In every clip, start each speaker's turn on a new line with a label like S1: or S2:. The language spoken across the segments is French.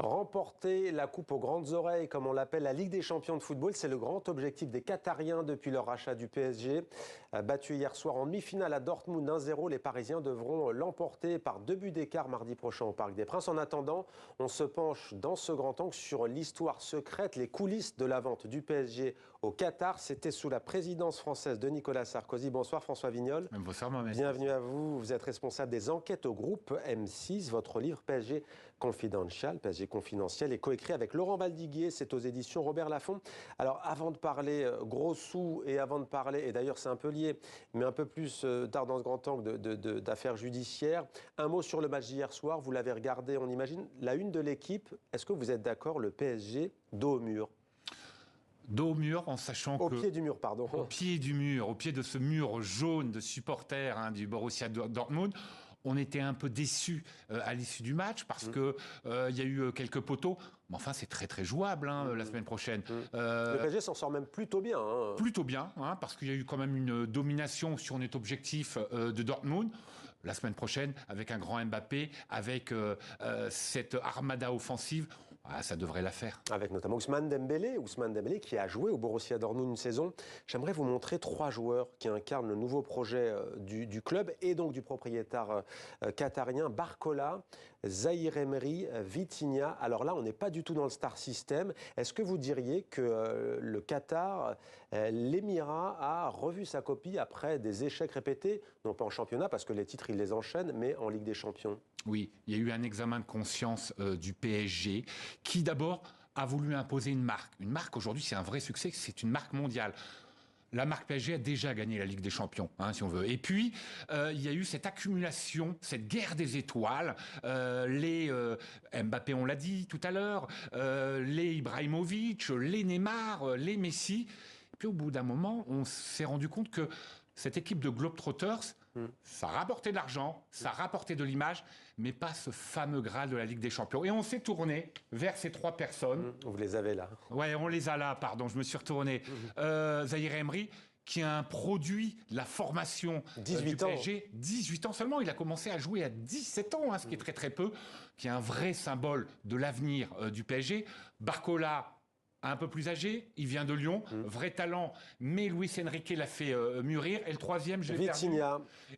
S1: Remporter la coupe aux grandes oreilles, comme on l'appelle, la Ligue des champions de football, c'est le grand objectif des Qatariens depuis leur rachat du PSG. Battu hier soir en demi-finale à Dortmund 1-0, les Parisiens devront l'emporter par 2 buts d'écart mardi prochain au Parc des Princes. En attendant, on se penche dans ce grand angle sur l'histoire secrète, les coulisses de la vente du PSG au Qatar. C'était sous la présidence française de Nicolas Sarkozy. Bonsoir François Vignol.
S2: Bonsoir Mohamed.
S1: Bienvenue à vous. Vous êtes responsable des enquêtes au groupe M6. Votre livre PSG Confidential, PSG confidentiel, est coécrit avec Laurent Valdiguier. C'est aux éditions Robert Laffont. Alors avant de parler gros sous et avant de parler, et d'ailleurs c'est un peu lié, mais un peu plus tard dans ce grand angle d'affaires judiciaires, un mot sur le match d'hier soir. Vous l'avez regardé, on imagine, la une de l'équipe. Est-ce que vous êtes d'accord, le PSG dos au mur?
S2: Dos au mur, en sachant
S1: que... Au pied du mur, pardon.
S2: Au pied du mur, au pied de ce mur jaune de supporters du Borussia Dortmund. On était un peu déçus à l'issue du match parce que il y a eu quelques poteaux. Mais enfin, c'est très très jouable la semaine prochaine.
S1: Le PSG s'en sort même plutôt bien.
S2: Plutôt bien, parce qu'il y a eu quand même une domination, si on est objectif, de Dortmund. La semaine prochaine, avec un grand Mbappé, avec cette armada offensive, ça devrait la faire.
S1: Avec notamment Ousmane Dembélé qui a joué au Borussia Dortmund une saison. J'aimerais vous montrer 3 joueurs qui incarnent le nouveau projet du club et donc du propriétaire qatarien, Barcola, Zahir Emery, Vitinha. Alors là, on n'est pas du tout dans le star system. Est-ce que vous diriez que le Qatar, l'émirat, a revu sa copie après des échecs répétés, non pas en championnat, parce que les titres, il les enchaîne, mais en Ligue des Champions?
S2: Oui, il y a eu un examen de conscience du PSG qui d'abord a voulu imposer une marque. Une marque aujourd'hui, c'est un vrai succès, c'est une marque mondiale. La marque PSG a déjà gagné la Ligue des Champions, si on veut. Et puis, il y a eu cette accumulation, cette guerre des étoiles. Les Mbappé, on l'a dit tout à l'heure, les Ibrahimovic, les Neymar, les Messi. Et puis, au bout d'un moment, on s'est rendu compte que cette équipe de Globetrotters, ça rapportait de l'argent, ça rapportait de l'image, mais pas ce fameux Graal de la Ligue des Champions. Et on s'est tourné vers ces 3 personnes.
S1: Vous les avez là.
S2: Ouais, on les a là, pardon, je me suis retourné. Zahir Emery, qui est un produit de la formation
S1: 18
S2: du PSG. 18 ans seulement, il a commencé à jouer à 17 ans, ce qui est très très peu, qui est un vrai symbole de l'avenir du PSG. Barcola, un peu plus âgé, il vient de Lyon, vrai talent, mais Luis Enrique l'a fait mûrir. Et le troisième, je l'ai perdu.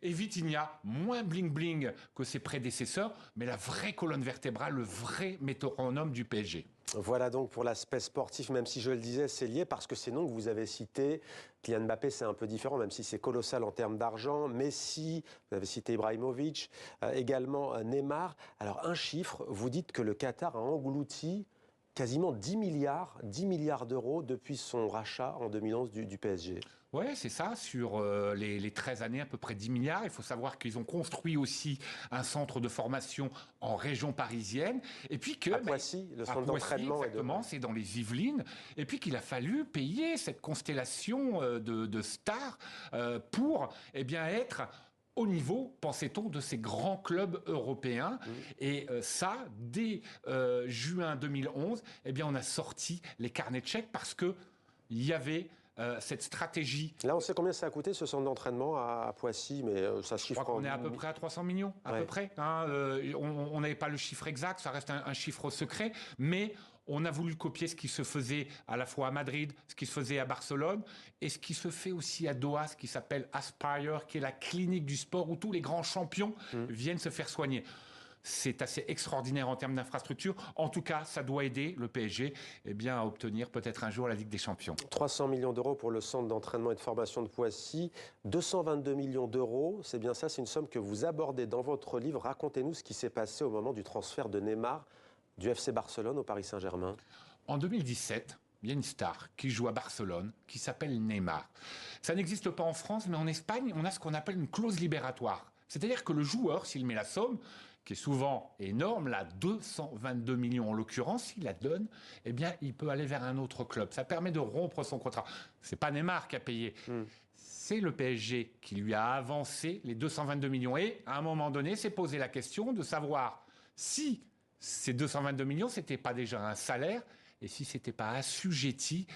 S2: Et Vitinha, moins bling-bling que ses prédécesseurs, mais la vraie colonne vertébrale, le vrai métronome du PSG.
S1: Voilà donc pour l'aspect sportif, même si je le disais, c'est lié parce que ces noms que vous avez cités, Kylian Mbappé, c'est un peu différent, même si c'est colossal en termes d'argent. Messi, vous avez cité Ibrahimovic, également Neymar. Alors un chiffre, vous dites que le Qatar a englouti quasiment 10 milliards d'euros depuis son rachat en 2011 du PSG.
S2: Oui, c'est ça, sur les 13 années, à peu près 10 milliards. Il faut savoir qu'ils ont construit aussi un centre de formation en région parisienne. Et puis que,
S1: à Poissy, le centre d'entraînement.
S2: Exactement, c'est dans les Yvelines. Et puis qu'il a fallu payer cette constellation de stars pour être au niveau, pensait-on, de ces grands clubs européens. Et ça, dès juin 2011, on a sorti les carnets de chèques parce qu'il y avait cette stratégie.
S1: Là, on sait combien ça a coûté, ce centre d'entraînement à Poissy, mais ça se chiffre.
S2: Je crois qu'on est à peu près à 300 millions, à peu près. On n'avait pas le chiffre exact, ça reste un chiffre secret, mais on a voulu copier ce qui se faisait à la fois à Madrid, ce qui se faisait à Barcelone, et ce qui se fait aussi à Doha, ce qui s'appelle Aspire, qui est la clinique du sport où tous les grands champions viennent se faire soigner. C'est assez extraordinaire en termes d'infrastructure. En tout cas, ça doit aider le PSG à obtenir peut-être un jour la Ligue des Champions.
S1: 300 millions d'euros pour le centre d'entraînement et de formation de Poissy. 222 millions d'euros, c'est bien ça, c'est une somme que vous abordez dans votre livre. Racontez-nous ce qui s'est passé au moment du transfert de Neymar du FC Barcelone au Paris Saint-Germain.
S2: En 2017, il y a une star qui joue à Barcelone, qui s'appelle Neymar. Ça n'existe pas en France, mais en Espagne, on a ce qu'on appelle une clause libératoire. C'est-à-dire que le joueur, s'il met la somme, qui est souvent énorme, là, 222 millions en l'occurrence, s'il la donne, il peut aller vers un autre club. Ça permet de rompre son contrat. C'est pas Neymar qui a payé. C'est le PSG qui lui a avancé les 222 millions. Et, à un moment donné, s'est posé la question de savoir si ces 222 millions, c'était pas déjà un salaire, et si c'était pas assujetti,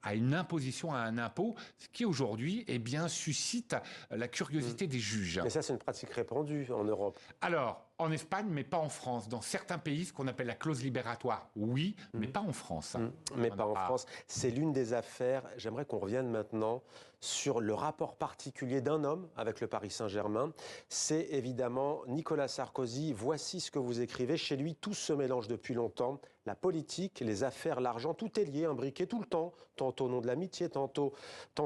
S2: à une imposition, à un impôt, ce qui aujourd'hui suscite la curiosité des juges.
S1: Mais ça, c'est une pratique répandue en Europe.
S2: Alors, En Espagne, mais pas en France. Dans certains pays, ce qu'on appelle la clause libératoire, oui, mais pas en France.
S1: Mais pas en France. C'est l'une des affaires. J'aimerais qu'on revienne maintenant sur le rapport particulier d'un homme avec le Paris Saint-Germain. C'est évidemment Nicolas Sarkozy. Voici ce que vous écrivez. Chez lui, tout se mélange depuis longtemps. La politique, les affaires, l'argent, tout est lié, imbriqué tout le temps. Tantôt au nom de l'amitié, tant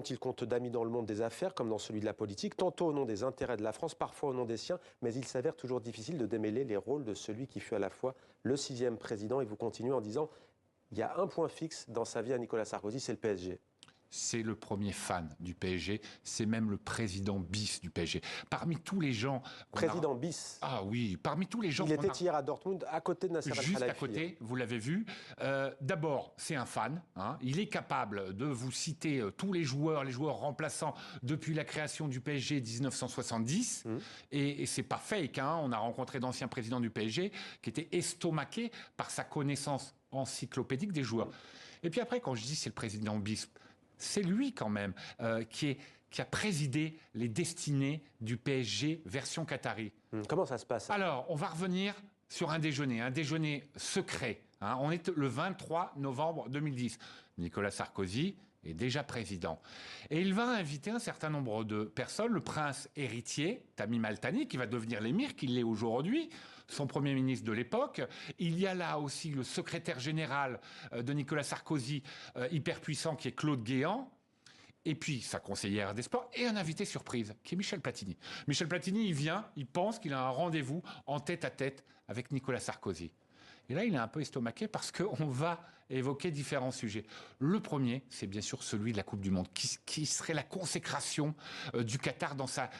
S1: il compte d'amis dans le monde des affaires comme dans celui de la politique, tantôt au nom des intérêts de la France, parfois au nom des siens. Mais il s'avère toujours difficile de démêler les rôles de celui qui fut à la fois le 6e président. Et vous continuez en disant, il y a un point fixe dans sa vie à Nicolas Sarkozy, c'est le PSG.
S2: C'est le premier fan du PSG, c'est même le président bis du PSG. Parmi tous les gens...
S1: Président bis.
S2: Ah oui, parmi tous les gens...
S1: Il était hier à Dortmund, à côté de Nasser Al-Khelaifi.
S2: Juste à côté, vous l'avez vu. D'abord, c'est un fan. Il est capable de vous citer tous les joueurs remplaçants depuis la création du PSG 1970. Et c'est pas fake. On a rencontré d'anciens présidents du PSG qui étaient estomaqués par sa connaissance encyclopédique des joueurs. Et puis après, quand je dis c'est le président bis, c'est lui quand même qui a présidé les destinées du PSG version qatari.
S1: Comment ça se passe?
S2: Alors, on va revenir sur un déjeuner secret. On est le 23 novembre 2010. Nicolas Sarkozy est déjà président. Et il va inviter un certain nombre de personnes, le prince héritier, Tamim Al-Thani, qui va devenir l'émir, qui l'est aujourd'hui, son premier ministre de l'époque. Il y a là aussi le secrétaire général de Nicolas Sarkozy, hyper puissant, qui est Claude Guéant. Et puis sa conseillère des sports, et un invité surprise, qui est Michel Platini. Michel Platini, il vient, il pense qu'il a un rendez-vous en tête-à-tête avec Nicolas Sarkozy. Et là, il est un peu estomaqué parce qu'on va évoquer différents sujets. Le premier, c'est bien sûr celui de la Coupe du Monde, qui serait la consécration du Qatar dans sa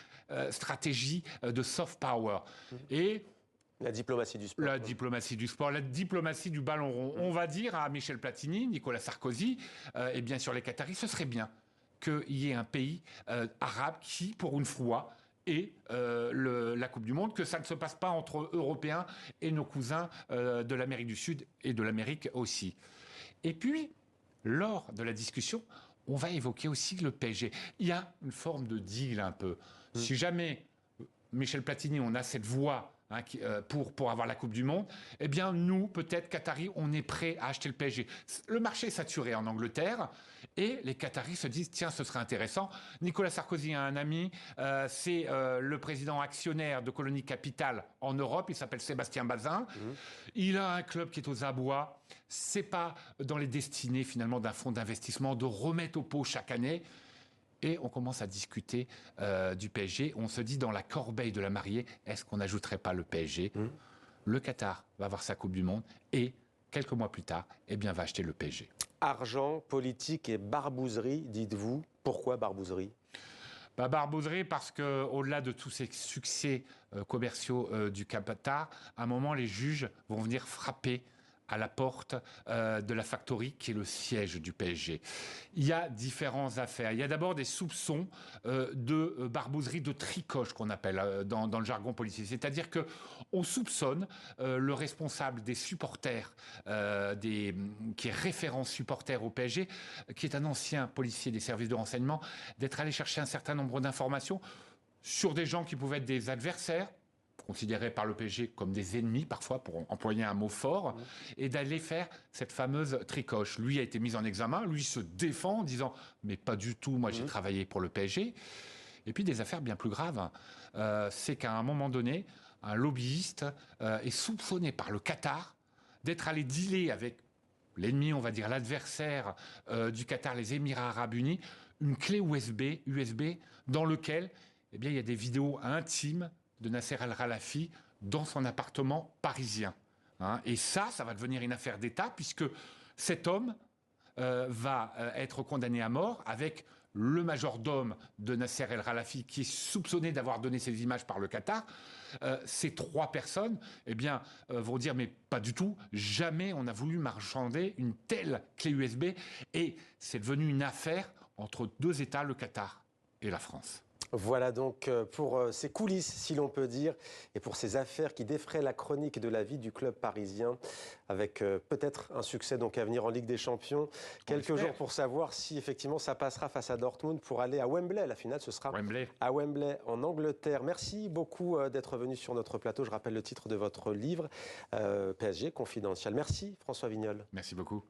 S2: stratégie de soft power. Et
S1: la diplomatie du sport.
S2: La diplomatie du sport, la diplomatie du ballon rond. On va dire à Michel Platini, Nicolas Sarkozy, et bien sûr les Qataris, ce serait bien qu'il y ait un pays arabe qui, pour une fois, ait la Coupe du Monde, que ça ne se passe pas entre Européens et nos cousins de l'Amérique du Sud et de l'Amérique aussi. Et puis, lors de la discussion, on va évoquer aussi le PSG. Il y a une forme de deal un peu. Si jamais, Michel Platini, on a cette voix pour avoir la Coupe du Monde, eh bien nous, peut-être Qataris, on est prêt à acheter le PSG. Le marché est saturé en Angleterre et les Qataris se disent tiens, ce serait intéressant. Nicolas Sarkozy a un ami, c'est le président actionnaire de Colonie Capital en Europe, il s'appelle Sébastien Bazin. Il a un club qui est aux abois. C'est pas dans les destinées finalement d'un fonds d'investissement de remettre au pot chaque année. Et on commence à discuter du PSG. On se dit dans la corbeille de la mariée, est-ce qu'on n'ajouterait pas le PSG? Le Qatar va avoir sa Coupe du Monde et quelques mois plus tard, eh bien, va acheter le PSG.
S1: Argent, politique et barbouzerie, dites-vous. Pourquoi barbouzerie?
S2: Barbouzerie parce qu'au-delà de tous ces succès commerciaux du Qatar, à un moment, les juges vont venir frapper à la porte de la Factory, qui est le siège du PSG. Il y a différentes affaires. Il y a d'abord des soupçons de barbouzerie, de tricoche, qu'on appelle dans le jargon policier. C'est-à-dire qu'on soupçonne le responsable des supporters, qui est référent supporter au PSG, qui est un ancien policier des services de renseignement, d'être allé chercher un certain nombre d'informations sur des gens qui pouvaient être des adversaires, considérés par le PSG comme des ennemis, parfois, pour employer un mot fort, et d'aller faire cette fameuse tricoche. Lui a été mis en examen, lui se défend en disant « mais pas du tout, moi j'ai travaillé pour le PSG ». Et puis des affaires bien plus graves, c'est qu'à un moment donné, un lobbyiste est soupçonné par le Qatar d'être allé dealer avec l'ennemi, on va dire l'adversaire du Qatar, les Émirats Arabes Unis, une clé USB dans lequel eh bien, il y a des vidéos intimes de Nasser Al-Khelaifi dans son appartement parisien. Et ça va devenir une affaire d'État puisque cet homme va être condamné à mort avec le majordome de Nasser El-Khelaifi qui est soupçonné d'avoir donné ces images par le Qatar. Ces trois personnes vont dire mais pas du tout, jamais on a voulu marchander une telle clé USB et c'est devenu une affaire entre deux États, le Qatar et la France.
S1: Voilà donc pour ces coulisses, si l'on peut dire, et pour ces affaires qui défraient la chronique de la vie du club parisien, avec peut-être un succès donc à venir en Ligue des Champions. Quelques jours pour savoir si effectivement ça passera face à Dortmund pour aller à Wembley. La finale, ce sera
S2: Wembley.
S1: à Wembley, en Angleterre. Merci beaucoup d'être venu sur notre plateau. Je rappelle le titre de votre livre, PSG Confidentiel. Merci François Vignol.
S2: Merci beaucoup.